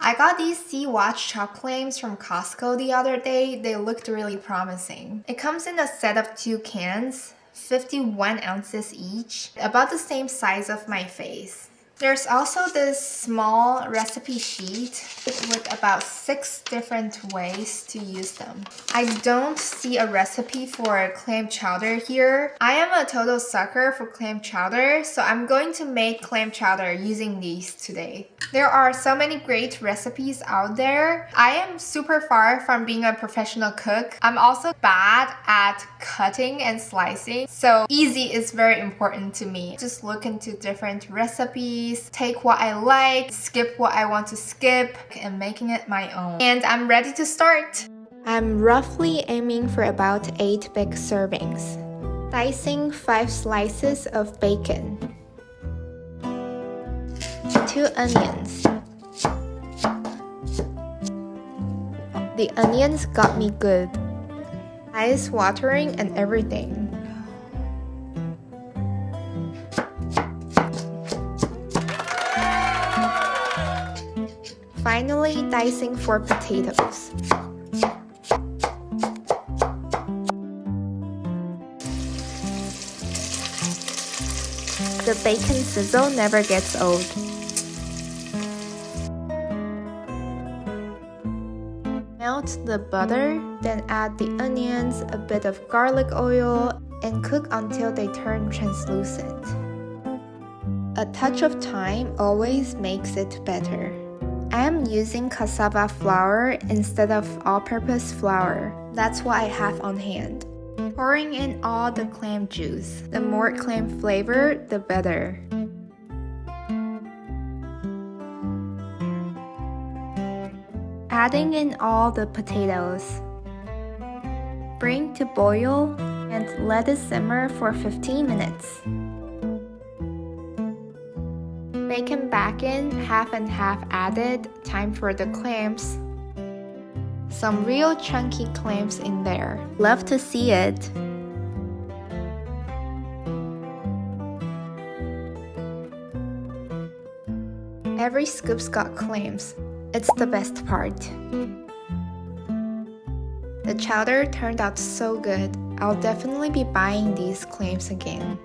I got these Sea Watch Chopped Clams from Costco the other day. They looked really promising. It comes in a set of 2 cans, 51 ounces each, about the same size of my face. There's also this small recipe sheet with about 6 different ways to use them. I don't see a recipe for clam chowder here. I am a total sucker for clam chowder, so I'm going to make clam chowder using these today. There are so many great recipes out there. I am super far from being a professional cook. I'm also bad at cutting and slicing, so easy is very important to me. Just look into different recipes, take what I like, skip what I want to skip, and making it my own. And I'm ready to start! I'm roughly aiming for about 8 big servings. Dicing 5 slices of bacon. 2 onions. The onions got me good. Eyes watering and everything. Finally, dicing 4 potatoes. The bacon sizzle never gets old. Melt the butter, then add the onions, a bit of garlic oil, and cook until they turn translucent. A touch of thyme always makes it better. I am using cassava flour instead of all-purpose flour. That's what I have on hand. Pouring in all the clam juice. The more clam flavor, the better. Adding in all the potatoes. Bring to boil and let it simmer for 15 minutes. Bacon back in, half and half added, time for the clams. Some real chunky clams in there. Love to see it. Every scoop's got clams. It's the best part. The chowder turned out so good. I'll definitely be buying these clams again.